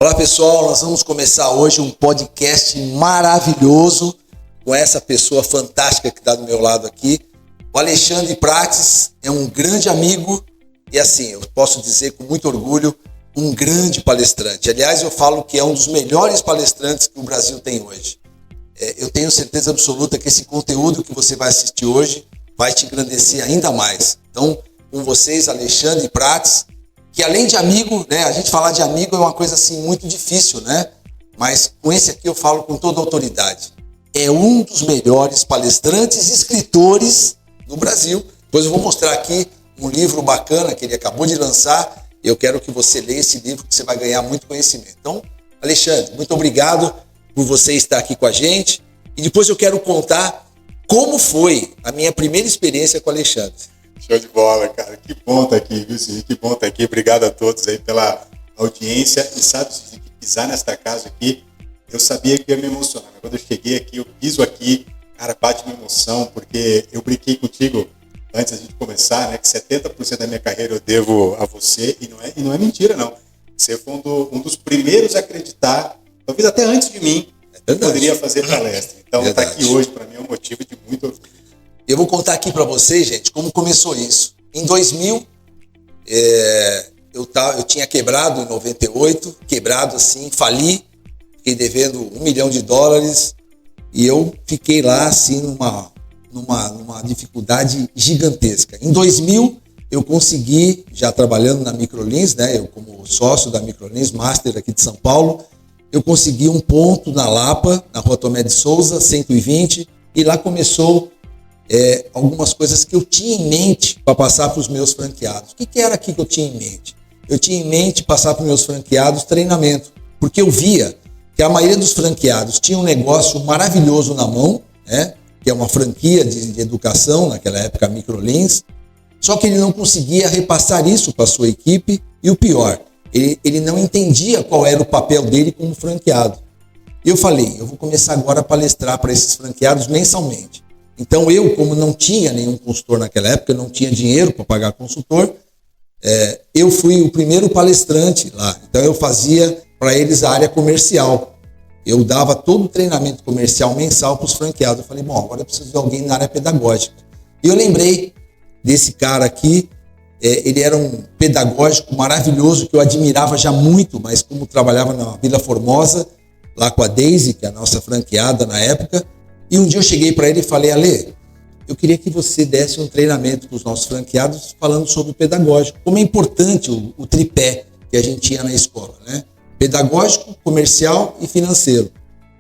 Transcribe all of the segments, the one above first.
Olá pessoal, nós vamos começar hoje um podcast maravilhoso com essa pessoa fantástica que está do meu lado aqui. O Alexandre Prates é um grande amigo e assim, eu posso dizer com muito orgulho, um grande palestrante. Aliás, eu falo que é um dos melhores palestrantes que o Brasil tem hoje. Eu tenho certeza absoluta que esse conteúdo que você vai assistir hoje vai te engrandecer ainda mais. Então, com vocês, Alexandre Prates, que além de amigo, né, a gente falar de amigo é uma coisa assim muito difícil, né? Mas com esse aqui eu falo com toda autoridade. É um dos melhores palestrantes e escritores do Brasil. Depois eu vou mostrar aqui um livro bacana que ele acabou de lançar. Eu quero que você leia esse livro, que você vai ganhar muito conhecimento. Então, Alexandre, muito obrigado por você estar aqui com a gente. E depois eu quero contar como foi a minha primeira experiência com o Alexandre. Show de bola, cara. Que bom estar aqui, viu, Cid? Que bom estar aqui. Obrigado a todos aí pela audiência. E sabe, Cid, que pisar nesta casa aqui, eu sabia que ia me emocionar. Mas quando eu cheguei aqui, eu piso aqui, cara, bate uma emoção, porque eu brinquei contigo antes da gente começar, né, que 70% da minha carreira eu devo a você, e não é mentira, não. Você foi um dos primeiros a acreditar, talvez até antes de mim, que eu poderia fazer palestra. Então, estar aqui hoje, para mim, é um motivo de muito orgulho. Eu vou contar aqui para vocês, gente, como começou isso. Em 2000, eu tinha quebrado em 98, quebrado assim, fali, fiquei devendo $1 milhão e eu fiquei lá assim numa dificuldade gigantesca. Em 2000, eu consegui, já trabalhando na Microlins, né, eu como sócio da Microlins, master aqui de São Paulo, eu consegui um ponto na Lapa, na Rua Tomé de Souza, 120, e lá começou algumas coisas que eu tinha em mente para passar para os meus franqueados. O que era aqui que eu tinha em mente? Eu tinha em mente passar para os meus franqueados treinamento, porque eu via que a maioria dos franqueados tinha um negócio maravilhoso na mão, né? Que é uma franquia de educação, naquela época Microlins, só que ele não conseguia repassar isso para a sua equipe e o pior, ele não entendia qual era o papel dele como franqueado. Eu falei, eu vou começar agora a palestrar para esses franqueados mensalmente. Então eu, como não tinha nenhum consultor naquela época, não tinha dinheiro para pagar consultor, eu fui o primeiro palestrante lá. Então eu fazia para eles a área comercial. Eu dava todo o treinamento comercial mensal para os franqueados. Eu falei, bom, agora eu preciso de alguém na área pedagógica. E eu lembrei desse cara aqui, ele era um pedagógico maravilhoso, que eu admirava já muito, mas como trabalhava na Vila Formosa, lá com a Daisy, que é a nossa franqueada na época, e um dia eu cheguei para ele e falei, Ale, eu queria que você desse um treinamento para os nossos franqueados falando sobre o pedagógico, como é importante o tripé que a gente tinha na escola, né? Pedagógico, comercial e financeiro.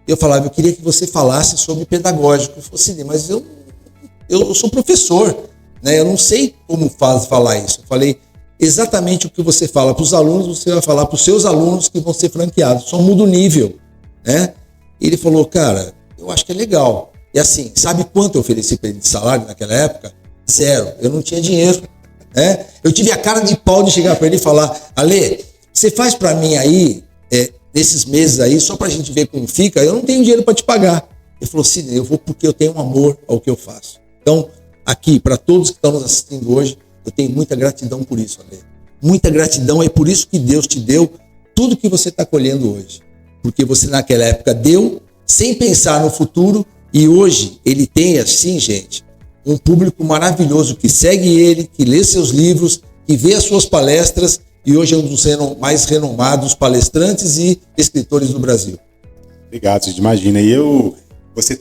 Eu falava, eu queria que você falasse sobre pedagógico. Eu falei assim, mas eu sou professor, né? Eu não sei como falar isso. Eu falei, exatamente o que você fala para os alunos, você vai falar para os seus alunos que vão ser franqueados. Só muda o nível, né? E ele falou, cara, eu acho que é legal. E assim, sabe quanto eu ofereci para ele de salário naquela época? 0. Eu não tinha dinheiro, né? Eu tive a cara de pau de chegar para ele e falar, Ale, você faz para mim aí, nesses meses aí, só para a gente ver como fica, eu não tenho dinheiro para te pagar. Ele falou, sim, eu vou porque eu tenho amor ao que eu faço. Então, aqui, para todos que estão nos assistindo hoje, eu tenho muita gratidão por isso, Ale. Muita gratidão, é por isso que Deus te deu tudo que você está colhendo hoje. Porque você naquela época deu, sem pensar no futuro, e hoje ele tem, assim, gente, um público maravilhoso que segue ele, que lê seus livros, que vê as suas palestras, e hoje é um dos mais renomados palestrantes e escritores do Brasil. Obrigado, Cid. Imagina. E você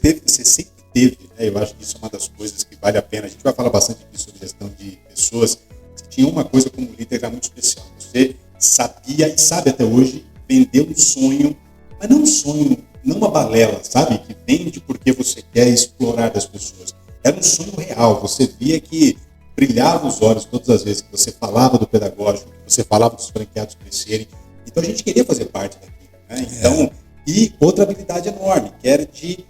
sempre teve, né? Eu acho que isso é uma das coisas que vale a pena. A gente vai falar bastante aqui sobre gestão de pessoas. Você tinha uma coisa como líder que era muito especial. Você sabia e sabe até hoje vender um sonho, mas não um sonho, não uma balela, sabe? Que vende porque você quer explorar das pessoas. Era um sonho real. Você via que brilhava os olhos todas as vezes que você falava do pedagógico, que você falava dos franqueados crescerem. Então a gente queria fazer parte daquilo, né? Então, e outra habilidade enorme, que era de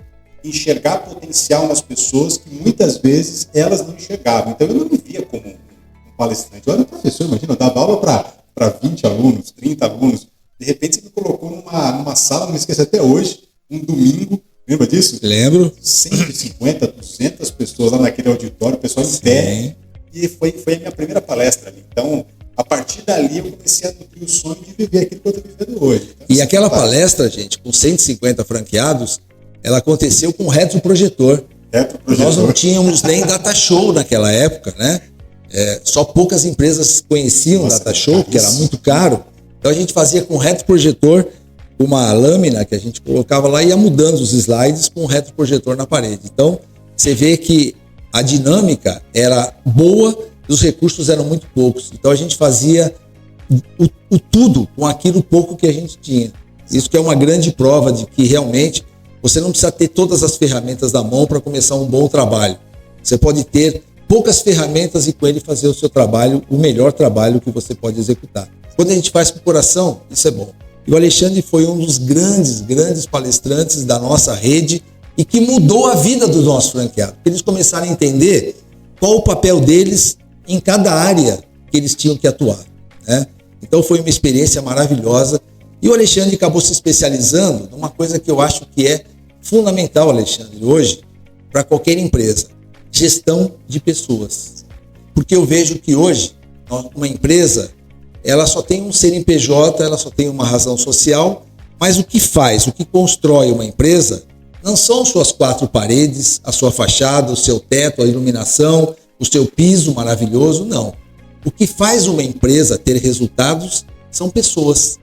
enxergar potencial nas pessoas que muitas vezes elas não enxergavam. Então eu não me via como um palestrante. Eu era um professor, imagina, eu dava aula para 20 alunos, 30 alunos. De repente você me colocou numa sala, não me esqueço até hoje, um domingo, lembra disso? Lembro. 150, 200 pessoas lá naquele auditório, o pessoal em pé. E foi a minha primeira palestra ali. Então, A partir dali eu comecei a nutrir o sonho de viver aquilo que eu estou vivendo hoje. Então, e aquela palestra, gente, com 150 franqueados, ela aconteceu com retroprojetor. Nós não tínhamos nem data show naquela época, né? Só poucas empresas conheciam o data show, porque era muito caro. Então a gente fazia com retroprojetor, uma lâmina que a gente colocava lá e ia mudando os slides com o retroprojetor na parede. Então você vê que a dinâmica era boa e os recursos eram muito poucos. Então a gente fazia o tudo com aquilo pouco que a gente tinha. Isso que é uma grande prova de que realmente você não precisa ter todas as ferramentas na mão para começar um bom trabalho. Você pode ter poucas ferramentas e com ele fazer o seu trabalho, o melhor trabalho que você pode executar. Quando a gente faz com o coração, isso é bom. E o Alexandre foi um dos grandes palestrantes da nossa rede e que mudou a vida dos nossos franqueados. Eles começaram a entender qual o papel deles em cada área que eles tinham que atuar, né? Então foi uma experiência maravilhosa. E o Alexandre acabou se especializando numa coisa que eu acho que é fundamental, Alexandre, hoje, para qualquer empresa: gestão de pessoas. Porque eu vejo que hoje, uma empresa, ela só tem um CNPJ, ela só tem uma razão social, mas o que faz, o que constrói uma empresa, não são suas 4 paredes, a sua fachada, o seu teto, a iluminação, o seu piso maravilhoso, não. O que faz uma empresa ter resultados são pessoas,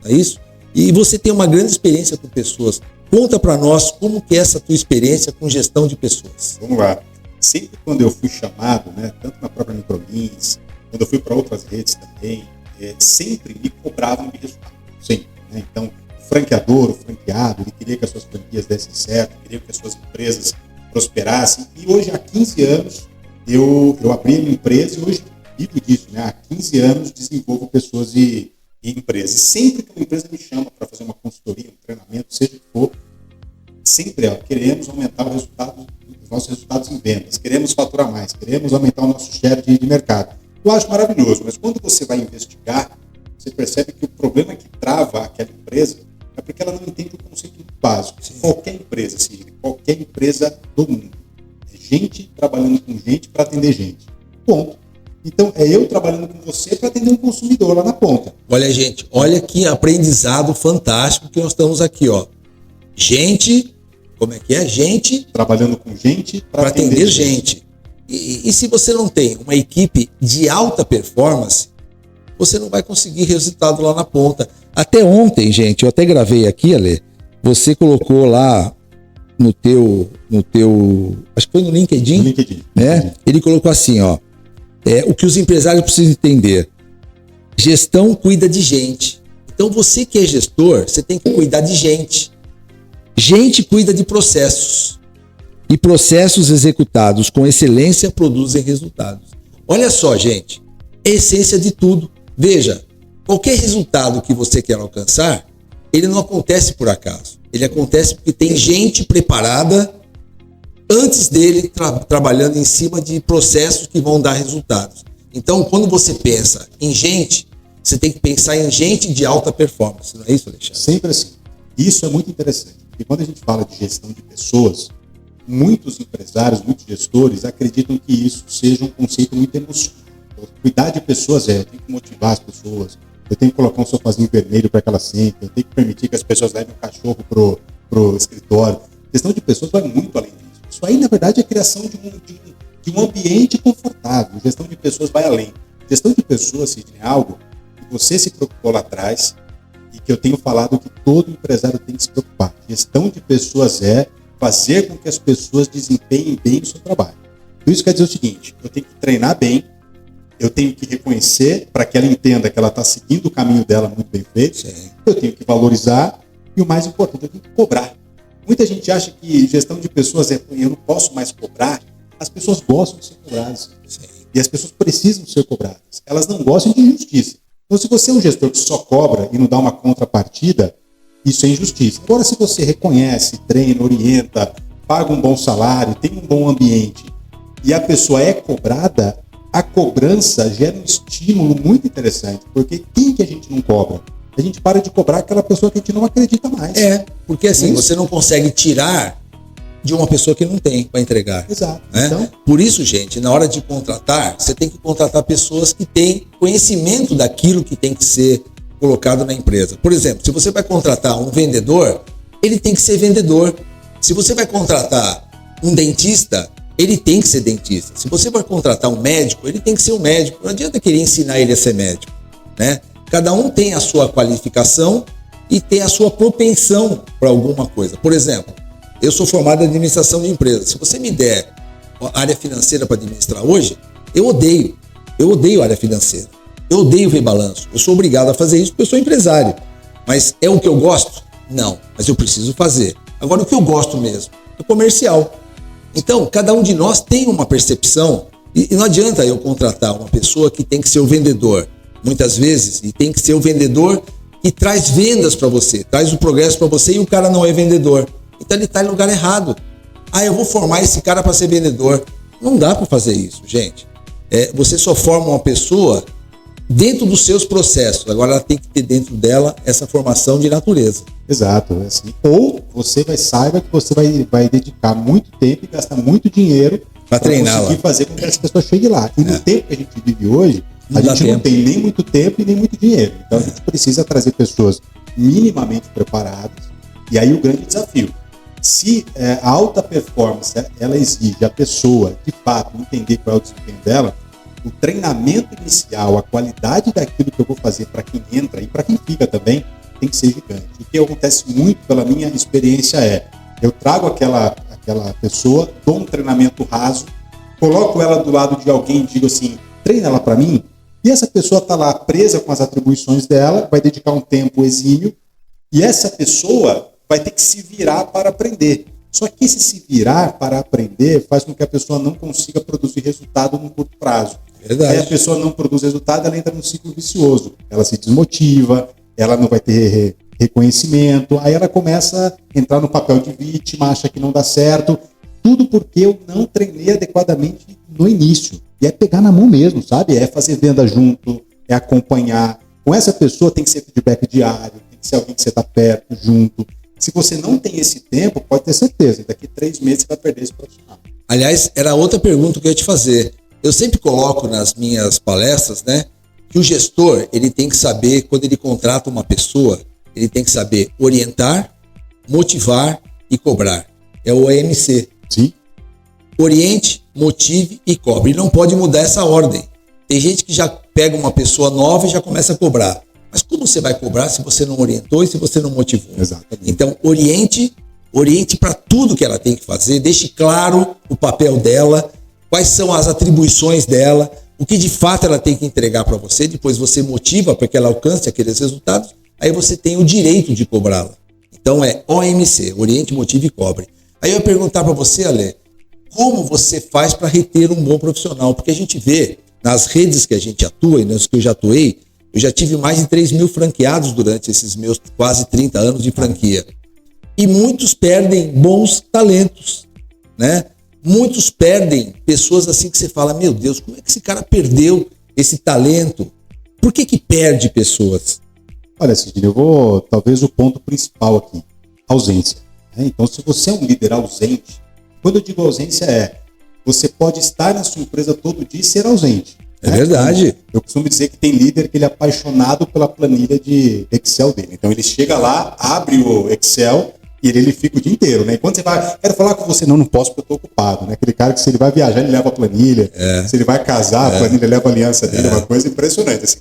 não é isso? E você tem uma grande experiência com pessoas. Conta para nós como que é essa tua experiência com gestão de pessoas. Vamos lá. Sempre quando eu fui chamado, né, tanto na própria Microlins, quando eu fui para outras redes também, sempre me cobravam de resultado. Sempre, né? Então, o franqueador, o franqueado, ele queria que as suas franquias dessem certo, queria que as suas empresas prosperassem. E hoje, há 15 anos, eu abri uma empresa e hoje vivo disso, né? Há 15 anos desenvolvo pessoas e empresas. E sempre que uma empresa me chama para fazer uma consultoria, um treinamento, seja o que for, sempre queremos aumentar os nossos resultados em vendas, queremos faturar mais, queremos aumentar o nosso share de mercado. Eu acho maravilhoso, mas quando você vai investigar, você percebe que o problema que trava aquela empresa é porque ela não entende o conceito básico. Qualquer empresa, qualquer empresa do mundo, é gente trabalhando com gente para atender gente. Ponto. Então, é eu trabalhando com você para atender um consumidor lá na ponta. Olha, gente, olha que aprendizado fantástico que nós estamos aqui, ó. Gente, como é que é? Gente trabalhando com gente para atender gente. E se você não tem uma equipe de alta performance, você não vai conseguir resultado lá na ponta. Até ontem, gente, eu até gravei aqui, Ale, você colocou lá no teu acho que foi no LinkedIn, né? Ele colocou assim, ó, o que os empresários precisam entender: gestão cuida de gente. Então você que é gestor, você tem que cuidar de gente. Gente cuida de processos. E processos executados com excelência produzem resultados. Olha só, gente, é a essência de tudo. Veja, qualquer resultado que você quer alcançar, ele não acontece por acaso. Ele acontece porque tem gente preparada antes dele trabalhando em cima de processos que vão dar resultados. Então, quando você pensa em gente, você tem que pensar em gente de alta performance. Não é isso, Alexandre? Sempre assim. Isso é muito interessante. Porque quando a gente fala de gestão de pessoas, muitos empresários, muitos gestores acreditam que isso seja um conceito muito emocional. Cuidar de pessoas eu tenho que motivar as pessoas, eu tenho que colocar um sofazinho vermelho para que elas sentem, eu tenho que permitir que as pessoas levem um cachorro pro escritório. A questão de pessoas vai muito além disso. Isso aí, na verdade, é a criação de um ambiente confortável. Gestão de pessoas vai além. Gestão de pessoas, Sidney, é algo que você se preocupou lá atrás e que eu tenho falado que todo empresário tem que se preocupar. Gestão de pessoas é fazer com que as pessoas desempenhem bem o seu trabalho. Isso quer dizer o seguinte: eu tenho que treinar bem, eu tenho que reconhecer para que ela entenda que ela está seguindo o caminho dela muito bem feito. Sim. Eu tenho que valorizar e, o mais importante, eu tenho que cobrar. Muita gente acha que gestão de pessoas eu não posso mais cobrar. As pessoas gostam de ser cobradas. Sim. E as pessoas precisam ser cobradas. Elas não gostam de injustiça. Então, se você é um gestor que só cobra e não dá uma contrapartida, isso é injustiça. Agora, se você reconhece, treina, orienta, paga um bom salário, tem um bom ambiente e a pessoa é cobrada, a cobrança gera um estímulo muito interessante. Porque quem que a gente não cobra? A gente para de cobrar aquela pessoa que a gente não acredita mais. Porque assim, você não consegue tirar de uma pessoa que não tem para entregar. Exato. Né? Então, por isso, gente, na hora de contratar, você tem que contratar pessoas que têm conhecimento daquilo que tem que ser colocado na empresa. Por exemplo, se você vai contratar um vendedor, ele tem que ser vendedor. Se você vai contratar um dentista, ele tem que ser dentista. Se você vai contratar um médico, ele tem que ser um médico. Não adianta querer ensinar ele a ser médico, né? Cada um tem a sua qualificação e tem a sua propensão para alguma coisa. Por exemplo, eu sou formado em administração de empresas. Se você me der a área financeira para administrar hoje, eu odeio. Eu odeio a área financeira. Eu odeio ver balanço. Eu sou obrigado a fazer isso porque eu sou empresário. Mas é o que eu gosto? Não. Mas eu preciso fazer. Agora, o que eu gosto mesmo é comercial. Então, cada um de nós tem uma percepção e não adianta eu contratar uma pessoa que tem que ser o vendedor, muitas vezes, e tem que ser o vendedor que traz vendas para você, traz o progresso para você e o cara não é vendedor. Então ele está em lugar errado. Eu vou formar esse cara para ser vendedor. Não dá para fazer isso, gente. Você só forma uma pessoa dentro dos seus processos. Agora ela tem que ter dentro dela essa formação de natureza. Exato. Assim. Ou você saiba que você vai dedicar muito tempo e gastar muito dinheiro para conseguir fazer com que essa pessoa chegue lá. E no tempo que a gente vive hoje, a gente não tem nem muito tempo e nem muito dinheiro. Então a gente precisa trazer pessoas minimamente preparadas. E aí o grande desafio. Se a alta performance ela exige a pessoa, de fato, entender qual é o desempenho dela, o treinamento inicial, a qualidade daquilo que eu vou fazer para quem entra e para quem fica também, tem que ser gigante. O que acontece muito pela minha experiência eu trago aquela pessoa, dou um treinamento raso, coloco ela do lado de alguém e digo assim, treina ela para mim, e essa pessoa está lá presa com as atribuições dela, vai dedicar um tempo exímio, e essa pessoa vai ter que se virar para aprender. Só que esse se virar para aprender faz com que a pessoa não consiga produzir resultado no curto prazo. Verdade. Aí a pessoa não produz resultado, ela entra num ciclo vicioso. Ela se desmotiva, ela não vai ter reconhecimento, aí ela começa a entrar no papel de vítima, acha que não dá certo. Tudo porque eu não treinei adequadamente no início. E é pegar na mão mesmo, sabe? É fazer venda junto, é acompanhar. Com essa pessoa tem que ser feedback diário, tem que ser alguém que você está perto, junto. Se você não tem esse tempo, pode ter certeza, daqui 3 meses você vai perder esse profissional. Aliás, era outra pergunta que eu ia te fazer. Eu sempre coloco nas minhas palestras, né, que o gestor, ele tem que saber, quando ele contrata uma pessoa, ele tem que saber orientar, motivar e cobrar. É o OMC. Sim. Oriente, motive e cobre. E não pode mudar essa ordem. Tem gente que já pega uma pessoa nova e já começa a cobrar. Mas como você vai cobrar se você não orientou e se você não motivou? Exatamente. Então, oriente para tudo que ela tem que fazer, deixe claro o papel dela, quais são as atribuições dela, o que de fato ela tem que entregar para você, depois você motiva para que ela alcance aqueles resultados, aí você tem o direito de cobrá-la. Então é OMC, oriente, motive e cobre. Aí eu ia perguntar para você, Ale, como você faz para reter um bom profissional? Porque a gente vê nas redes que a gente atua e nas que eu já atuei, eu já tive mais de 3 mil franqueados durante esses meus quase 30 anos de franquia. E muitos perdem bons talentos, né? Muitos perdem pessoas assim que você fala, meu Deus, como é que esse cara perdeu esse talento? Por que perde pessoas? Olha, Sidney, talvez o ponto principal aqui, ausência. Então, se você é um líder ausente, quando eu digo ausência você pode estar na sua empresa todo dia e ser ausente. É verdade. Eu costumo dizer que tem líder que ele é apaixonado pela planilha de Excel dele. Então ele chega lá, abre o Excel e ele fica o dia inteiro, né? E quando você vai, quero falar com você, não posso porque eu estou ocupado, né? Aquele cara que se ele vai viajar, ele leva a planilha. Se ele vai casar, a planilha leva a aliança dele, uma coisa impressionante. Assim,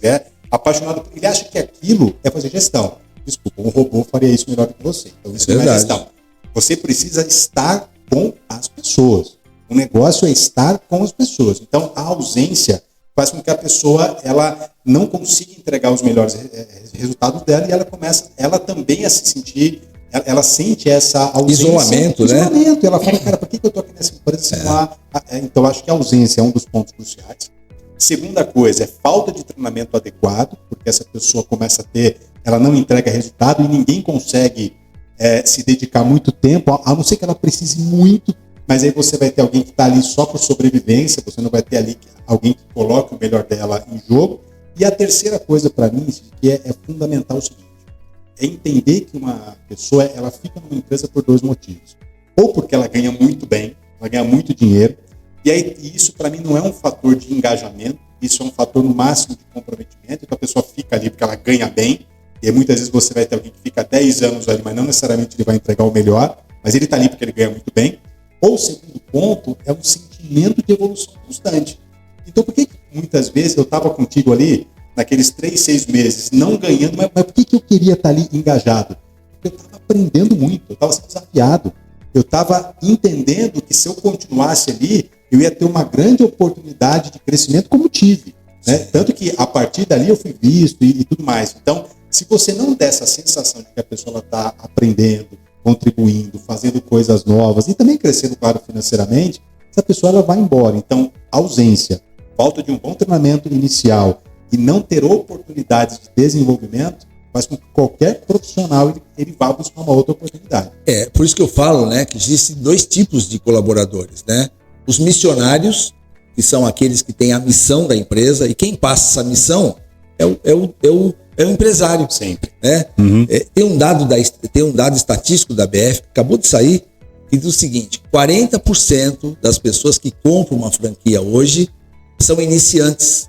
apaixonado, ele acha que aquilo é fazer gestão. Desculpa, um robô faria isso melhor do que você. Então isso não é gestão. Você precisa estar com as pessoas. O negócio é estar com as pessoas. Então a ausência faz com que a pessoa ela não consiga entregar os melhores resultados dela e ela também a se sentir, ela sente essa ausência. Isolamento, né? Isolamento. Ela fala, cara, por que eu estou aqui nessa empresa? Então, acho que a ausência é um dos pontos cruciais. Segunda coisa é falta de treinamento adequado, porque essa pessoa começa a ela não entrega resultado e ninguém consegue se dedicar muito tempo, a não ser que ela precise muito. Mas aí você vai ter alguém que está ali só por sobrevivência, você não vai ter ali alguém que coloque o melhor dela em jogo. E a terceira coisa para mim, que é fundamental, é o seguinte, é entender que uma pessoa ela fica numa empresa por 2 motivos. ou porque ela ganha muito bem, ela ganha muito dinheiro, e aí isso para mim não é um fator de engajamento, isso é um fator no máximo de comprometimento, então a pessoa fica ali porque ela ganha bem, e aí muitas vezes você vai ter alguém que fica 10 anos ali, mas não necessariamente ele vai entregar o melhor, mas ele está ali porque ele ganha muito bem. Ou o segundo ponto é um sentimento de evolução constante. Então por que muitas vezes eu estava contigo ali, naqueles 3, 6 meses, não ganhando, mas por que eu queria estar ali engajado? Porque eu estava aprendendo muito, eu estava sendo desafiado, eu estava entendendo que se eu continuasse ali, eu ia ter uma grande oportunidade de crescimento como tive. Né? Tanto que a partir dali eu fui visto e tudo mais. Então, se você não der essa sensação de que a pessoa está aprendendo, contribuindo, fazendo coisas novas e também crescendo, claro, financeiramente, essa pessoa ela vai embora. Então, ausência, falta de um bom treinamento inicial e não ter oportunidades de desenvolvimento faz com que qualquer profissional ele vá buscar uma outra oportunidade. Por isso que eu falo, né, que existem 2 tipos de colaboradores, né? Os missionários, que são aqueles que têm a missão da empresa, e quem passa essa missão é o empresário. Sempre. Né? Tem um dado estatístico da BF, que acabou de sair, que diz o seguinte: 40% das pessoas que compram uma franquia hoje são iniciantes.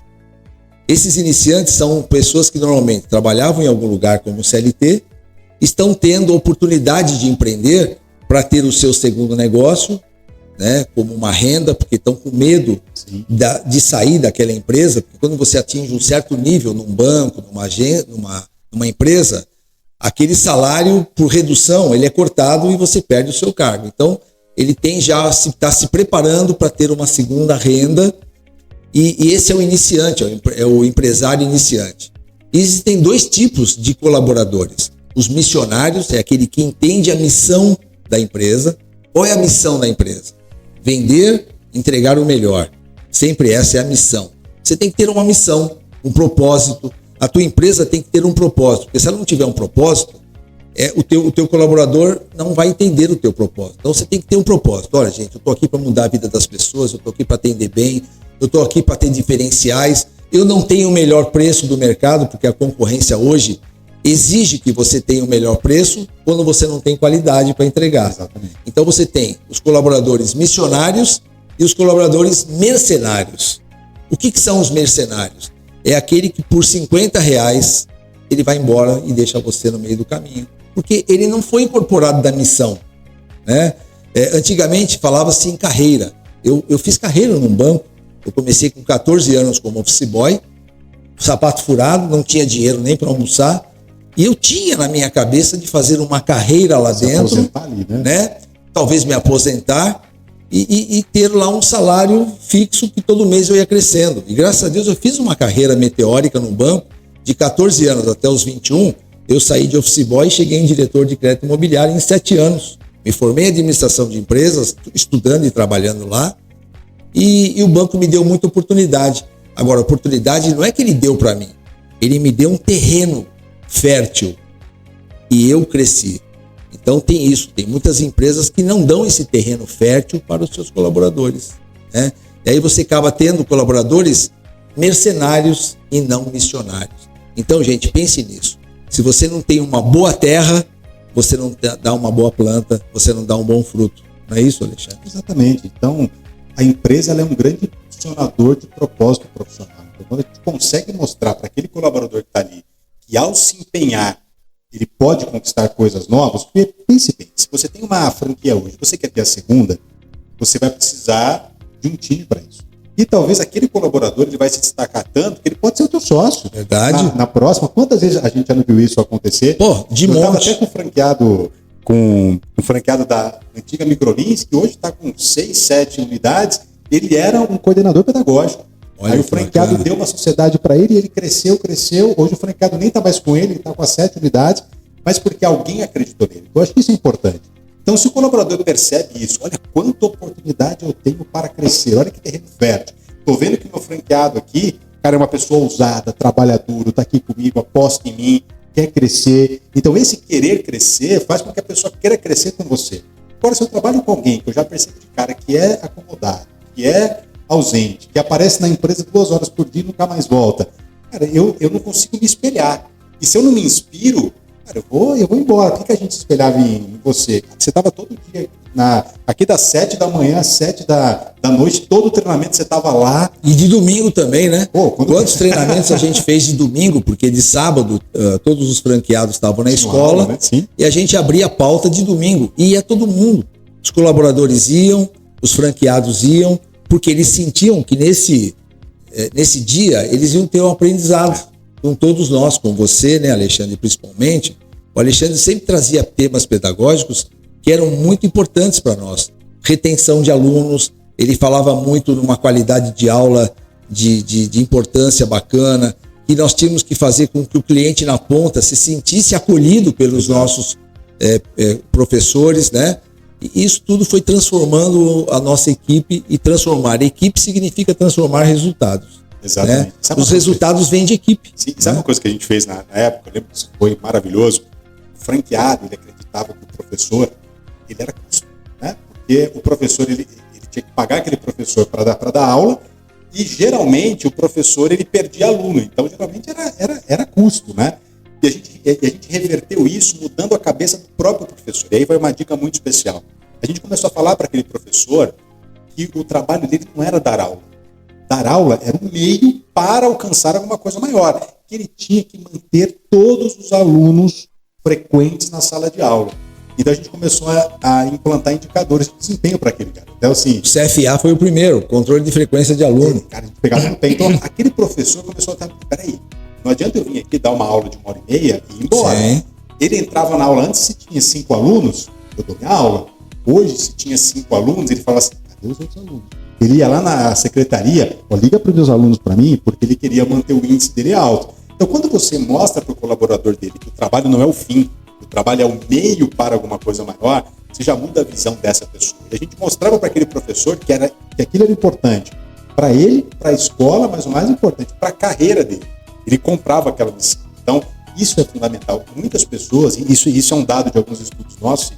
Esses iniciantes são pessoas que normalmente trabalhavam em algum lugar como CLT, estão tendo oportunidade de empreender para ter o seu segundo negócio, né, como uma renda, porque estão com medo de sair daquela empresa, porque quando você atinge um certo nível num banco, numa empresa, aquele salário, por redução, ele é cortado e você perde o seu cargo. Então, ele está se preparando para ter uma segunda renda, e esse é o iniciante, é o empresário iniciante. Existem 2 tipos de colaboradores. Os missionários é aquele que entende a missão da empresa. Qual é a missão da empresa? Vender, entregar o melhor. Sempre essa é a missão. Você tem que ter uma missão, um propósito. A tua empresa tem que ter um propósito, porque se ela não tiver um propósito, o teu colaborador não vai entender o teu propósito. Então você tem que ter um propósito. Olha, gente, eu estou aqui para mudar a vida das pessoas, eu estou aqui para atender bem, eu estou aqui para ter diferenciais. Eu não tenho o melhor preço do mercado, porque a concorrência hoje exige que você tenha o melhor preço quando você não tem qualidade para entregar. Exatamente. Então você tem os colaboradores missionários e os colaboradores mercenários. O que são os mercenários? É aquele que por R$50 ele vai embora e deixa você no meio do caminho, porque ele não foi incorporado da missão. Né? Antigamente falava-se em carreira. Eu fiz carreira num banco. Eu comecei com 14 anos como office boy, sapato furado, não tinha dinheiro nem para almoçar. E eu tinha na minha cabeça de fazer uma carreira lá dentro, ali, né? Talvez me aposentar e ter lá um salário fixo que todo mês eu ia crescendo. E graças a Deus eu fiz uma carreira meteórica no banco, de 14 anos até os 21, eu saí de office boy e cheguei em diretor de crédito imobiliário em 7 anos. Me formei em administração de empresas, estudando e trabalhando lá, e o banco me deu muita oportunidade. Agora, a oportunidade não é que ele deu para mim, ele me deu um terreno fértil e eu cresci. Então tem isso, tem muitas empresas que não dão esse terreno fértil para os seus colaboradores, né? E aí você acaba tendo colaboradores mercenários e não missionários. Então, gente, pense nisso. Se você não tem uma boa terra, você não dá uma boa planta, você não dá um bom fruto. Não é isso, Alexandre? Exatamente. Então, a empresa ela é um grande funcionador de propósito profissional. Então, quando a gente consegue mostrar para aquele colaborador que está ali que ao se empenhar, ele pode conquistar coisas novas, porque pense bem, se você tem uma franquia hoje, você quer ter a segunda, você vai precisar de um time para isso. E talvez aquele colaborador ele vai se destacar tanto que ele pode ser o teu sócio. Verdade. Na próxima, quantas vezes a gente já não viu isso acontecer? Pô, de monte. Eu estava até com um franqueado da antiga Microlins, que hoje está com 6, 7 unidades, ele era um coordenador pedagógico. Olha, aí o franqueado deu uma sociedade para ele e ele cresceu. Hoje o franqueado nem está mais com ele está com as 7 unidades, mas porque alguém acreditou nele. Eu acho que isso é importante. Então, se o colaborador percebe isso, olha quanta oportunidade eu tenho para crescer, olha que terreno fértil. Estou vendo que meu franqueado aqui, cara, é uma pessoa ousada, trabalha duro, está aqui comigo, aposta em mim, quer crescer. Então, esse querer crescer faz com que a pessoa queira crescer com você. Agora, se eu trabalho com alguém que eu já percebo de cara que é acomodado, que é ausente, que aparece na empresa 2 horas por dia e nunca mais volta, cara, eu não consigo me espelhar. E se eu não me inspiro, cara, eu vou embora. Por que a gente se espelhava em você? Você estava todo dia aqui das 7 da manhã às 7 da noite, todo o treinamento você estava lá. E de domingo também, né? Quantos treinamentos a gente fez de domingo? Porque de sábado todos os franqueados estavam na escola, aula, né? Sim. E a gente abria a pauta de domingo. E ia todo mundo. Os colaboradores iam, os franqueados iam, porque eles sentiam que nesse dia eles iam ter um aprendizado com todos nós, com você, né, Alexandre, principalmente. O Alexandre sempre trazia temas pedagógicos que eram muito importantes para nós. Retenção de alunos, ele falava muito numa qualidade de aula de importância bacana, que nós tínhamos que fazer com que o cliente na ponta se sentisse acolhido pelos nossos professores, né? E isso tudo foi transformando a nossa equipe, e transformar. Equipe significa transformar resultados. Exatamente. Né? Os resultados vêm de equipe. Sim, sabe uma coisa que a gente fez na época? Eu lembro que isso foi maravilhoso. O franqueado, ele acreditava que o professor, ele era custo, né? Porque o professor, ele tinha que pagar aquele professor para dar aula, e geralmente o professor, ele perdia aluno. Então, geralmente era custo, né? E a gente reverteu isso mudando a cabeça do próprio professor. E aí vai uma dica muito especial. A gente começou a falar para aquele professor que o trabalho dele não era dar aula. Dar aula era um meio para alcançar alguma coisa maior. Que ele tinha que manter todos os alunos frequentes na sala de aula. Então a gente começou a implantar indicadores de desempenho para aquele cara. Então, assim, o CFA foi o primeiro, controle de frequência de aluno. Cara, a gente pegava no pé. Então aquele professor começou a estar, peraí, não adianta eu vir aqui dar uma aula de 1h30 e ir embora. Sim. Ele entrava na aula antes, se tinha 5 alunos, eu dou minha aula. Hoje, se tinha 5 alunos, ele falava assim, cadê os outros alunos? Ele ia lá na secretaria, liga para os meus alunos para mim, porque ele queria manter o índice dele alto. Então, quando você mostra para o colaborador dele que o trabalho não é o fim, o trabalho é o meio para alguma coisa maior, você já muda a visão dessa pessoa. E a gente mostrava para aquele professor que aquilo era importante para ele, para a escola, mas o mais importante, para a carreira dele. Ele comprava aquela missão. Então, isso é fundamental. Muitas pessoas, e isso é um dado de alguns estudos nossos,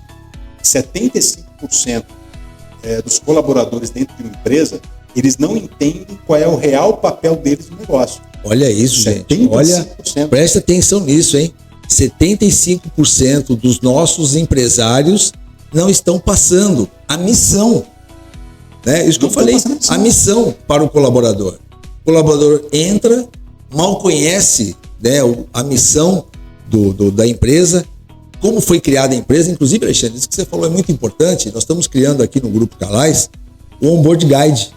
75% dos colaboradores dentro de uma empresa, eles não entendem qual é o real papel deles no negócio. Olha isso, 75%. Gente. Olha, presta atenção nisso, hein? 75% dos nossos empresários não estão passando a missão. Né? Isso que eu falei, a missão para o colaborador. O colaborador entra, mal conhece, né, a missão da empresa, como foi criada a empresa. Inclusive, Alexandre, isso que você falou é muito importante. Nós estamos criando aqui no Grupo Calais o Onboard Guide.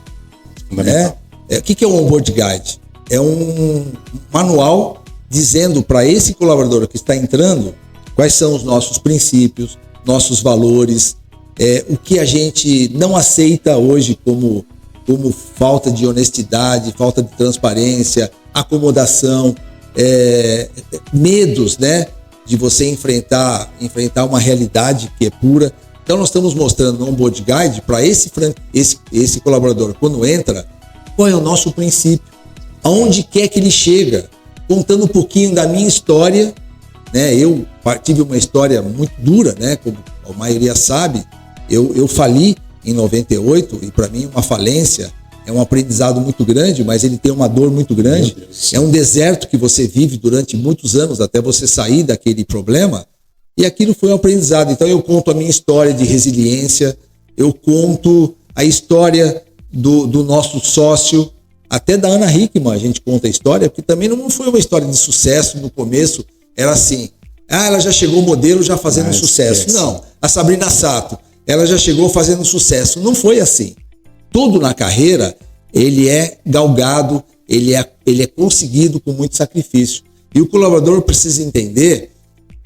Né? O que é o Onboard Guide? É um manual dizendo para esse colaborador que está entrando quais são os nossos princípios, nossos valores, o que a gente não aceita hoje como falta de honestidade, falta de transparência, acomodação, medos, né, de você enfrentar uma realidade que é pura. Então nós estamos mostrando no Onboard Guide para esse colaborador, quando entra, qual é o nosso princípio, aonde quer que ele chega, contando um pouquinho da minha história, né? Eu tive uma história muito dura, né? Como a maioria sabe, eu fali em 98, e para mim uma falência é um aprendizado muito grande, mas ele tem uma dor muito grande. É um deserto que você vive durante muitos anos até você sair daquele problema, e aquilo foi um aprendizado. Então eu conto a minha história de resiliência, eu conto a história do nosso sócio, até da Ana Hickman a gente conta a história, porque também não foi uma história de sucesso no começo, era assim, ela já chegou modelo já fazendo sucesso. Não, a Sabrina Sato, ela já chegou fazendo sucesso. Não foi assim. Tudo na carreira, ele é galgado, ele é conseguido com muito sacrifício. E o colaborador precisa entender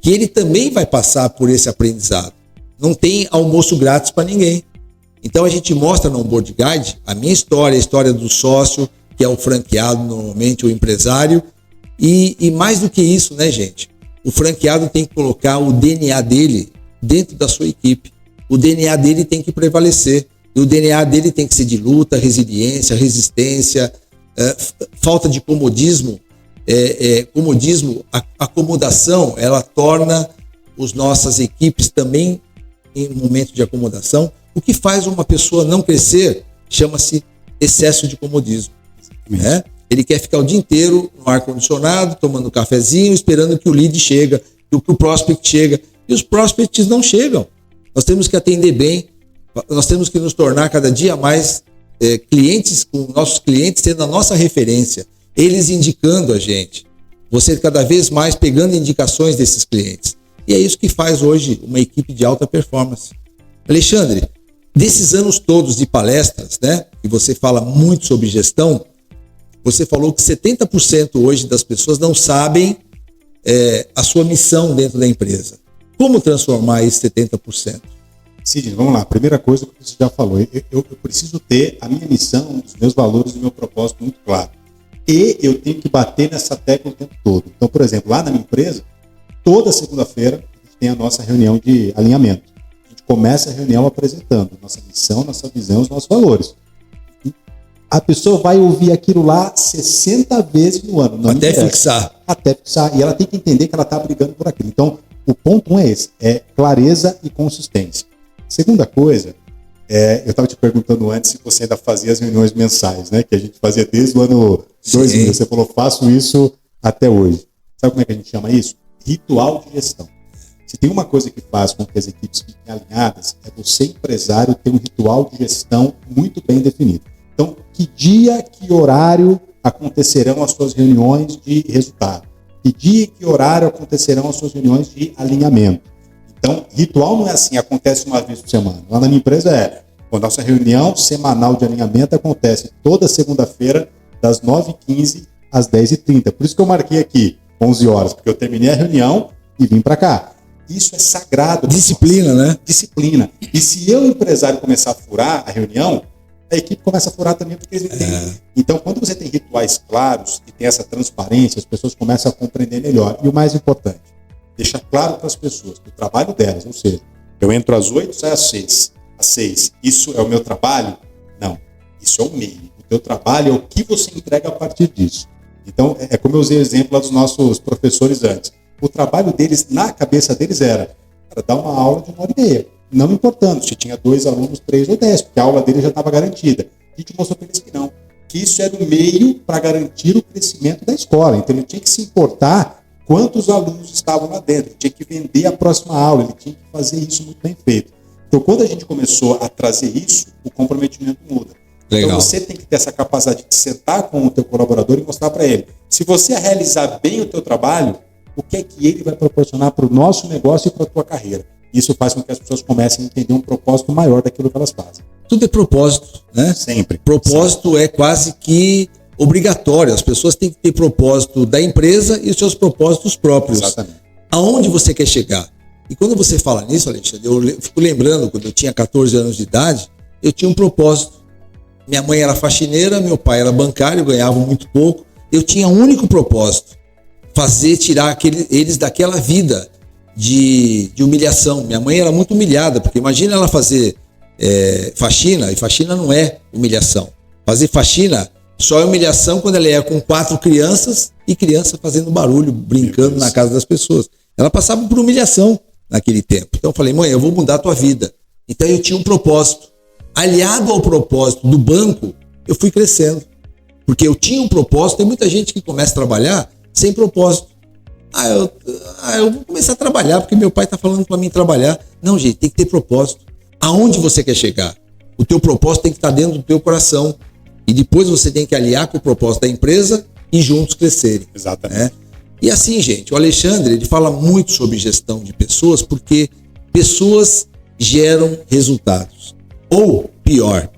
que ele também vai passar por esse aprendizado. Não tem almoço grátis para ninguém. Então a gente mostra no Onboard Guide a minha história, a história do sócio, que é o franqueado, normalmente o empresário. E mais do que isso, né, gente? O franqueado tem que colocar o DNA dele dentro da sua equipe. O DNA dele tem que prevalecer. E o DNA dele tem que ser de luta, resiliência, resistência, falta de comodismo. Comodismo, acomodação, ela torna as nossas equipes também em momento de acomodação. O que faz uma pessoa não crescer chama-se excesso de comodismo. Né? Ele quer ficar o dia inteiro no ar-condicionado, tomando um cafezinho, esperando que o lead chegue, do que o prospect chega. E os prospects não chegam. Nós temos que atender bem, nós temos que nos tornar cada dia mais clientes, com nossos clientes tendo a nossa referência, eles indicando a gente. Você cada vez mais pegando indicações desses clientes. E é isso que faz hoje uma equipe de alta performance. Alexandre, desses anos todos de palestras, né, que você fala muito sobre gestão, você falou que 70% hoje das pessoas não sabem a sua missão dentro da empresa. Como transformar esse 70%? Sidney, vamos lá. Primeira coisa que você já falou, eu preciso ter a minha missão, os meus valores e o meu propósito muito claro. E eu tenho que bater nessa tecla o tempo todo. Então, por exemplo, lá na minha empresa, toda segunda-feira a gente tem a nossa reunião de alinhamento. A gente começa a reunião apresentando nossa missão, nossa visão, os nossos valores. A pessoa vai ouvir aquilo lá 60 vezes no ano. Não até fixar. Até fixar. E ela tem que entender que ela está brigando por aquilo. Então, o ponto 1 é esse, é clareza e consistência. Segunda coisa, eu estava te perguntando antes se você ainda fazia as reuniões mensais, né? Que a gente fazia desde o ano 2000. Você falou, faço isso até hoje. Sabe como é que a gente chama isso? Ritual de gestão. Se tem uma coisa que faz com que as equipes fiquem alinhadas, é você, empresário, ter um ritual de gestão muito bem definido. Então, que dia, que horário acontecerão as suas reuniões de resultado? Que dia e que horário acontecerão as suas reuniões de alinhamento? Então, ritual não é assim, acontece uma vez por semana. Lá na minha empresa a nossa reunião semanal de alinhamento acontece toda segunda-feira, das 9h15 às 10h30. Por isso que eu marquei aqui 11 horas, porque eu terminei a reunião e vim para cá. Isso é sagrado. Disciplina, né? Disciplina. E se eu, empresário, começar a furar a reunião, a equipe começa a furar também, porque eles entendem. Então, quando você tem rituais claros e tem essa transparência, as pessoas começam a compreender melhor. E o mais importante, deixar claro para as pessoas que o trabalho delas, ou seja, eu entro às 8, saio às 6. Isso é o meu trabalho? Não. Isso é o meio. O teu trabalho é o que você entrega a partir disso. Então, é como eu usei o exemplo lá dos nossos professores antes. O trabalho deles, na cabeça deles, era dar uma aula de 1h30. Não importando se tinha 2 alunos, 3 ou 10, porque a aula dele já estava garantida. A gente mostrou para eles que não. Que isso era o meio para garantir o crescimento da escola. Então, ele tinha que se importar quantos alunos estavam lá dentro. Ele tinha que vender a próxima aula. Ele tinha que fazer isso muito bem feito. Então, quando a gente começou a trazer isso, o comprometimento muda. Legal. Então, você tem que ter essa capacidade de sentar com o teu colaborador e mostrar para ele. Se você realizar bem o teu trabalho, o que é que ele vai proporcionar para o nosso negócio e para a tua carreira? Isso faz com que as pessoas comecem a entender um propósito maior daquilo que elas fazem. Tudo é propósito, né? Sempre. Propósito sempre. É quase que obrigatório. As pessoas têm que ter propósito da empresa e os seus propósitos próprios. Exatamente. Aonde você quer chegar? E quando você fala nisso, Alexandre, eu fico lembrando, quando eu tinha 14 anos de idade, eu tinha um propósito. Minha mãe era faxineira, meu pai era bancário, ganhava muito pouco. Eu tinha um único propósito: tirar eles daquela vida de humilhação. Minha mãe era muito humilhada, porque imagina ela fazer faxina, e faxina não é humilhação. Fazer faxina só é humilhação quando ela é com 4 crianças e criança fazendo barulho, brincando na casa das pessoas. Ela passava por humilhação naquele tempo. Então eu falei, mãe, eu vou mudar a tua vida. Então eu tinha um propósito. Aliado ao propósito do banco, eu fui crescendo. Porque eu tinha um propósito. Tem muita gente que começa a trabalhar sem propósito. Eu vou começar a trabalhar porque meu pai está falando para mim trabalhar. Não, gente, tem que ter propósito. Aonde você quer chegar? O teu propósito tem que estar dentro do teu coração. E depois você tem que aliar com o propósito da empresa e juntos crescerem. Exatamente. Né? E assim, gente, o Alexandre, ele fala muito sobre gestão de pessoas porque pessoas geram resultados. Ou, pior,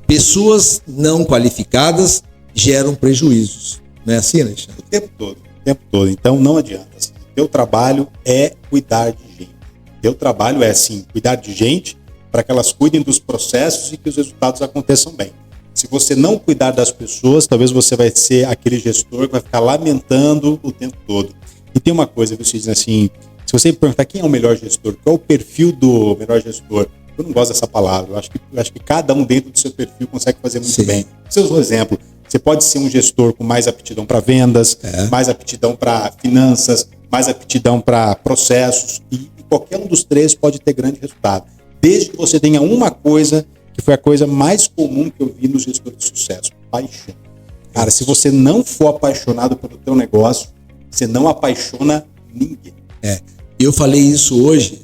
pessoas não qualificadas geram prejuízos. Não é assim, Alexandre? O tempo todo. Então, não adianta. Assim, teu trabalho é cuidar de gente. Teu trabalho é, sim, cuidar de gente para que elas cuidem dos processos e que os resultados aconteçam bem. Se você não cuidar das pessoas, talvez você vai ser aquele gestor que vai ficar lamentando o tempo todo. E tem uma coisa, você diz assim, se você me perguntar quem é o melhor gestor, qual é o perfil do melhor gestor, eu não gosto dessa palavra. Eu acho que cada um dentro do seu perfil consegue fazer muito bem. Você usou um exemplo. Você pode ser um gestor com mais aptidão para vendas, mais aptidão para finanças, mais aptidão para processos. E qualquer um dos 3 pode ter grande resultado. Desde que você tenha uma coisa que foi a coisa mais comum que eu vi nos gestores de sucesso: paixão. Cara, se você não for apaixonado pelo teu negócio, você não apaixona ninguém. Eu falei isso hoje,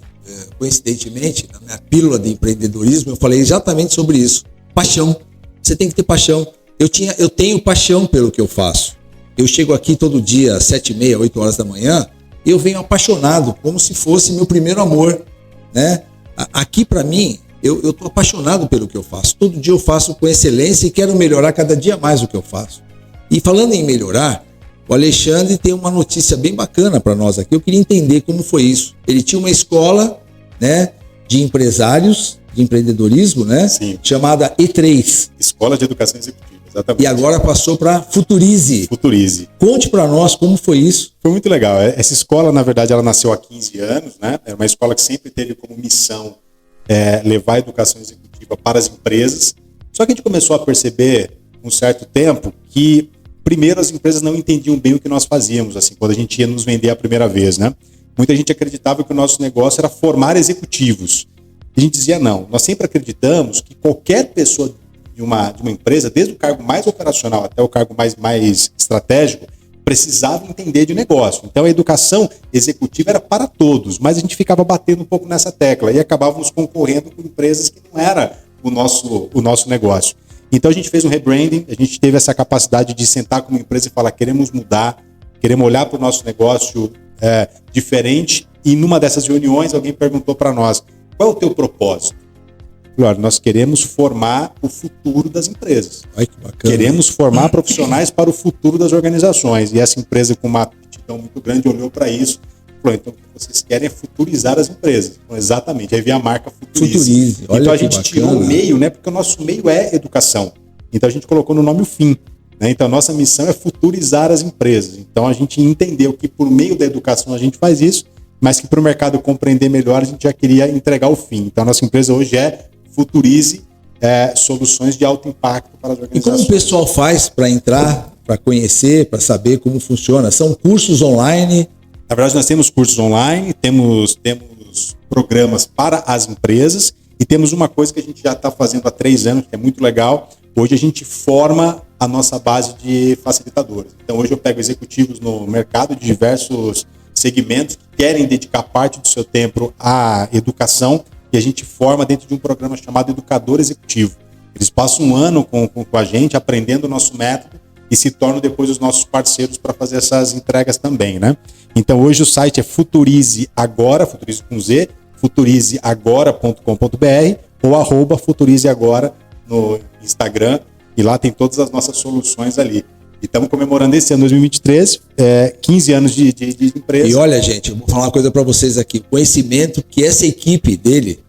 coincidentemente, na minha pílula de empreendedorismo, eu falei exatamente sobre isso. Paixão. Você tem que ter paixão. Eu tenho paixão pelo que eu faço. Eu chego aqui todo dia às 7h30, 8 horas da manhã, e eu venho apaixonado, como se fosse meu primeiro amor, né? Aqui, para mim, eu tô apaixonado pelo que eu faço. Todo dia eu faço com excelência e quero melhorar cada dia mais o que eu faço. E falando em melhorar, o Alexandre tem uma notícia bem bacana para nós aqui. Eu queria entender como foi isso. Ele tinha uma escola, né, de empresários, de empreendedorismo, né? Sim. Chamada E3. Escola de Educação Executiva, exatamente. E agora passou para Futurize. Futurize. Conte para nós como foi isso. Foi muito legal. Essa escola, na verdade, ela nasceu há 15 anos, né? É uma escola que sempre teve como missão levar a educação executiva para as empresas. Só que a gente começou a perceber, um certo tempo, que primeiro as empresas não entendiam bem o que nós fazíamos, assim, quando a gente ia nos vender a primeira vez, né? Muita gente acreditava que o nosso negócio era formar executivos. A gente dizia não. Nós sempre acreditamos que qualquer pessoa de uma empresa, desde o cargo mais operacional até o cargo mais estratégico, precisava entender de negócio. Então a educação executiva era para todos, mas a gente ficava batendo um pouco nessa tecla e acabávamos concorrendo com empresas que não era o nosso negócio. Então a gente fez um rebranding, a gente teve essa capacidade de sentar com uma empresa e falar: queremos mudar, queremos olhar para o nosso negócio diferente. E numa dessas reuniões alguém perguntou para nós: qual é o teu propósito? Olha, nós queremos formar o futuro das empresas. Ai, que bacana. Queremos formar profissionais para o futuro das organizações. E essa empresa, com uma aptidão muito grande, olhou para isso e falou: então o que vocês querem é futurizar as empresas. Então, exatamente, aí vem a marca Futurize. Olha, então a gente tirou o meio, né? Porque o nosso meio é educação. Então a gente colocou no nome o fim. Né? Então a nossa missão é futurizar as empresas. Então a gente entendeu que por meio da educação a gente faz isso, mas que para o mercado compreender melhor a gente já queria entregar o fim. Então a nossa empresa hoje é Futurize soluções de alto impacto para as organizações. E como o pessoal faz para entrar, para conhecer, para saber como funciona? São cursos online? Na verdade, nós temos cursos online, temos programas para as empresas e temos uma coisa que a gente já está fazendo há 3 anos, que é muito legal. Hoje a gente forma a nossa base de facilitadores. Então hoje eu pego executivos no mercado de diversos segmentos que querem dedicar parte do seu tempo à educação, e a gente forma dentro de um programa chamado Educador Executivo. Eles passam 1 ano com a gente, aprendendo o nosso método, e se tornam depois os nossos parceiros para fazer essas entregas também, né? Então hoje o site é Futurize Agora, Futurize com Z, futurizeagora.com.br ou @futurizeagora no Instagram, e lá tem todas as nossas soluções ali. E estamos comemorando esse ano 2023, 15 anos de empresa. E olha, gente, eu vou falar uma coisa para vocês aqui. O conhecimento que essa equipe dele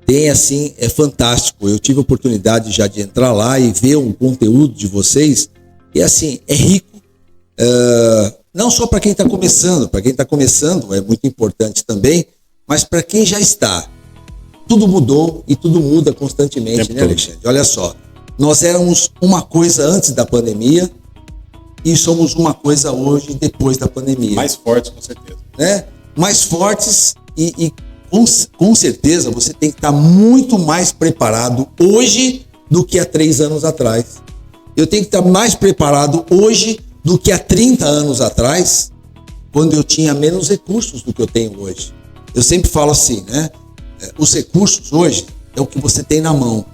tem, assim, é fantástico. Eu tive a oportunidade já de entrar lá e ver o conteúdo de vocês. E, assim, é rico. Não só para quem está começando. Para quem está começando é muito importante também. Mas para quem já está. Tudo mudou e tudo muda constantemente, né, Alexandre? Olha só. Nós éramos uma coisa antes da pandemia. E somos uma coisa hoje, depois da pandemia. Mais fortes, com certeza. Né? Mais fortes e com certeza você tem que estar muito mais preparado hoje do que há 3 anos atrás. Eu tenho que estar mais preparado hoje do que há 30 anos atrás, quando eu tinha menos recursos do que eu tenho hoje. Eu sempre falo assim, né? Os recursos hoje é o que você tem na mão.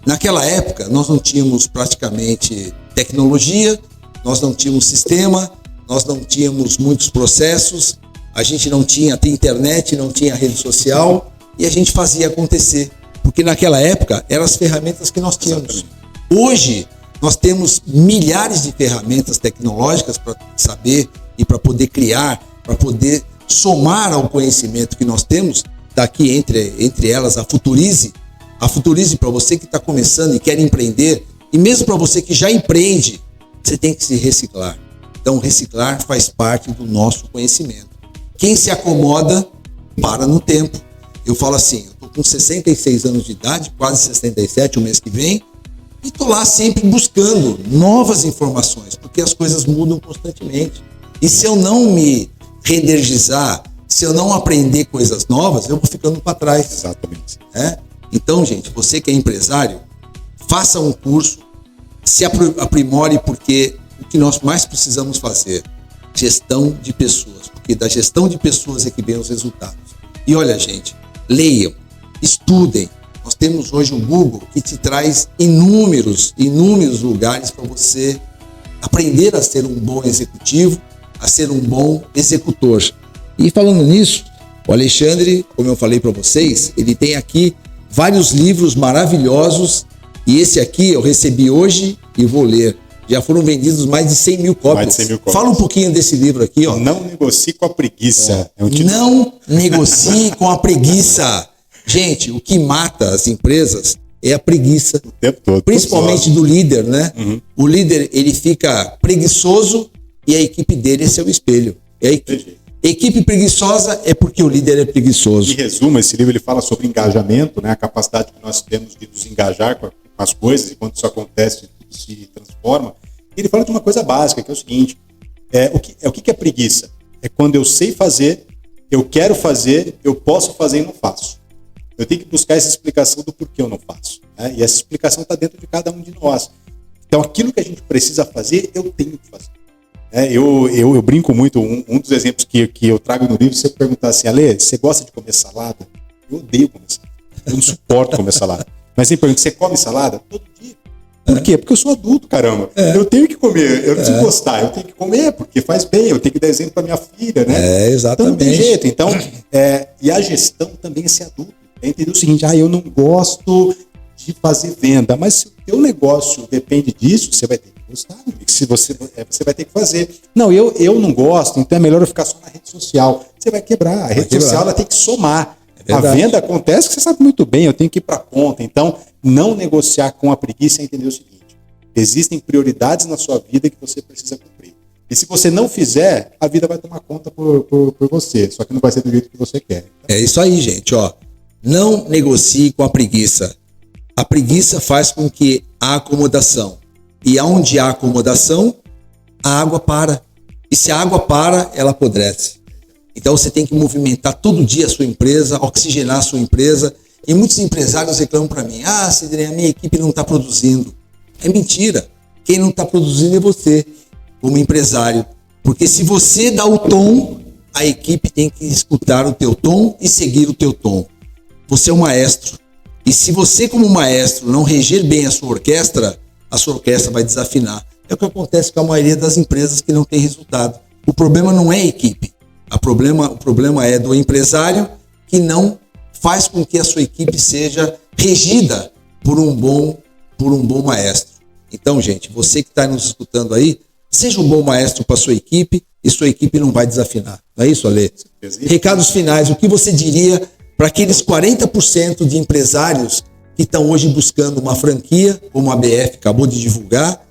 Naquela época, nós não tínhamos praticamente tecnologia, nós não tínhamos sistema, nós não tínhamos muitos processos, a gente não tinha internet, não tinha rede social, e a gente fazia acontecer. Porque naquela época eram as ferramentas que nós tínhamos. Hoje, nós temos milhares de ferramentas tecnológicas para saber e para poder criar, para poder somar ao conhecimento que nós temos. Daqui entre elas a Futurize. A Futurize, para você que está começando e quer empreender, e mesmo para você que já empreende, você tem que se reciclar. Então, reciclar faz parte do nosso conhecimento. Quem se acomoda, para no tempo. Eu falo assim, eu estou com 66 anos de idade, quase 67 o mês que vem, e estou lá sempre buscando novas informações, porque as coisas mudam constantemente. E se eu não me reenergizar, se eu não aprender coisas novas, eu vou ficando para trás. Exatamente. Então, gente, você que é empresário, faça um curso, se aprimore, porque o que nós mais precisamos fazer, gestão de pessoas. Porque da gestão de pessoas é que vem os resultados. E olha, gente, leiam, estudem. Nós temos hoje o Google que te traz inúmeros lugares para você aprender a ser um bom executivo, a ser um bom executor. E falando nisso, o Alexandre, como eu falei para vocês, ele tem aqui vários livros maravilhosos e esse aqui eu recebi hoje e vou ler. Já foram vendidos mais de 100 mil cópias. Mais de 100 mil cópias. Fala um pouquinho desse livro aqui, ó. Não negocie com a preguiça. Não negocie com a preguiça. Gente, o que mata as empresas é a preguiça. O tempo todo. Principalmente do líder, né? Uhum. O líder, ele fica preguiçoso e a equipe dele é seu espelho. E a equipe preguiçosa é porque o líder é preguiçoso. Em resumo, esse livro ele fala sobre engajamento, né? A capacidade que nós temos de nos engajar com as coisas, e quando isso acontece, tudo se transforma. E ele fala de uma coisa básica, que é o seguinte: o que é preguiça? É quando eu sei fazer, eu quero fazer, eu posso fazer e não faço. Eu tenho que buscar essa explicação do porquê eu não faço, né? E essa explicação está dentro de cada um de nós. Então, aquilo que a gente precisa fazer, eu tenho que fazer. Eu brinco muito, um dos exemplos que eu trago no livro, se você perguntar assim, Ale, você gosta de comer salada? Eu odeio comer salada. Eu não suporto comer salada. Mas você pergunta, você come salada? Todo dia. Por quê? Porque eu sou adulto, caramba. Eu tenho que comer, eu preciso gostar, eu tenho que comer, porque faz bem, eu tenho que dar exemplo para minha filha, né? Exatamente. Então não tem jeito. Então, e a gestão também é ser adulto. É entender o seguinte, eu não gosto de fazer venda, mas se o teu negócio depende disso, você vai ter que gostar, se você vai ter que fazer. Não, eu não gosto, então é melhor eu ficar só na rede social. Você vai quebrar. A rede social ela tem que somar. A venda acontece, que você sabe muito bem, eu tenho que ir para a ponta. Então, não negociar com a preguiça é entender o seguinte: existem prioridades na sua vida que você precisa cumprir. E se você não fizer, a vida vai tomar conta por você, só que não vai ser do jeito que você quer. É isso aí, gente, ó. Não negocie com a preguiça. A preguiça faz com que há acomodação. E onde há acomodação, a água para. E se a água para, ela apodrece. Então você tem que movimentar todo dia a sua empresa, oxigenar a sua empresa. E muitos empresários reclamam para mim, Sidney, a minha equipe não está produzindo. É mentira. Quem não está produzindo é você, como empresário. Porque se você dá o tom, a equipe tem que escutar o teu tom e seguir o teu tom. Você é um maestro. E se você, como maestro, não reger bem a sua orquestra vai desafinar. É o que acontece com a maioria das empresas que não tem resultado. O problema não é a equipe. O problema é do empresário que não faz com que a sua equipe seja regida por um bom maestro. Então, gente, você que está nos escutando aí, seja um bom maestro para a sua equipe e sua equipe não vai desafinar. Não é isso, Ale? Recados finais, o que você diria para aqueles 40% de empresários que estão hoje buscando uma franquia, como a BF acabou de divulgar,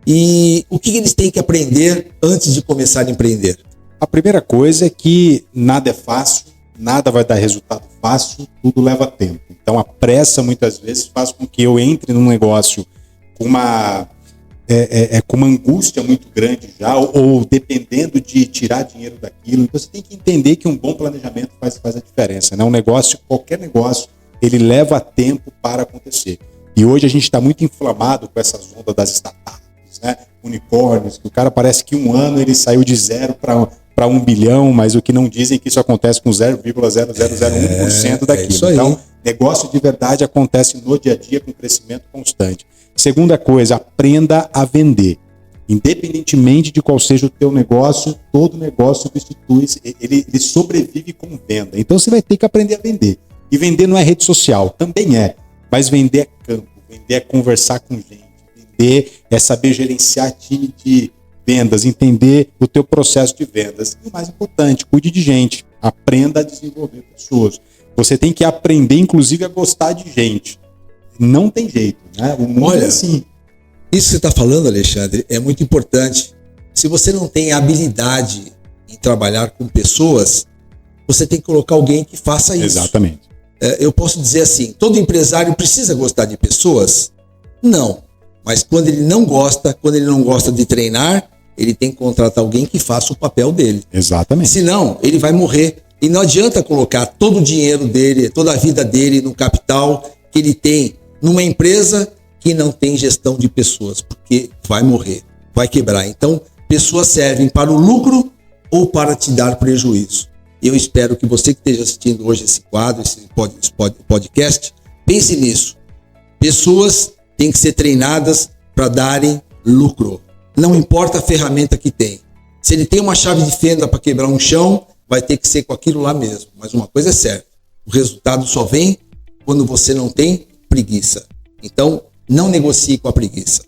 e o que eles têm que aprender antes de começar a empreender? A primeira coisa é que nada é fácil, nada vai dar resultado fácil, tudo leva tempo. Então a pressa muitas vezes faz com que eu entre num negócio com uma angústia muito grande já, ou dependendo de tirar dinheiro daquilo. Então você tem que entender que um bom planejamento faz a diferença, né? Um negócio, qualquer negócio, ele leva tempo para acontecer. E hoje a gente está muito inflamado com essas ondas das startups, né? Unicórnios, que o cara parece que um ano ele saiu de 0 para 1 bilhão, mas o que não dizem é que isso acontece com 0,0001% daquilo. Então, negócio de verdade acontece no dia a dia com crescimento constante. Segunda coisa, aprenda a vender. Independentemente de qual seja o teu negócio, todo negócio ele sobrevive com venda. Então você vai ter que aprender a vender. E vender não é rede social, também é. Mas vender é campo, vender é conversar com gente, vender é saber gerenciar time de vendas, entender o teu processo de vendas. E o mais importante, cuide de gente, aprenda a desenvolver pessoas. Você tem que aprender, inclusive, a gostar de gente. Não tem jeito, né? O mundo é assim. Isso que você está falando, Alexandre, é muito importante. Se você não tem habilidade em trabalhar com pessoas, você tem que colocar alguém que faça isso. Exatamente. Eu posso dizer assim, todo empresário precisa gostar de pessoas? Não. Mas quando ele não gosta de treinar, ele tem que contratar alguém que faça o papel dele. Exatamente. Senão, ele vai morrer. E não adianta colocar todo o dinheiro dele, toda a vida dele no capital que ele tem numa empresa que não tem gestão de pessoas, porque vai morrer, vai quebrar. Então, pessoas servem para o lucro ou para te dar prejuízo. Eu espero que você que esteja assistindo hoje esse quadro, esse podcast, pense nisso. Pessoas têm que ser treinadas para darem lucro. Não importa a ferramenta que tem. Se ele tem uma chave de fenda para quebrar um chão, vai ter que ser com aquilo lá mesmo. Mas uma coisa é certa, o resultado só vem quando você não tem preguiça. Então, não negocie com a preguiça.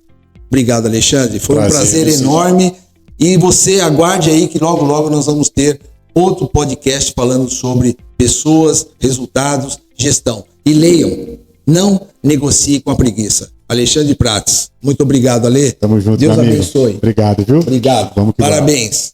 Obrigado, Alexandre. Foi um prazer enorme. E você aguarde aí que logo, logo nós vamos ter outro podcast falando sobre pessoas, resultados, gestão. E leiam, não negocie com a preguiça. Alexandre Prates, muito obrigado, Ale. Tamo junto, Deus amigo. abençoe. Obrigado, viu? Obrigado. Parabéns.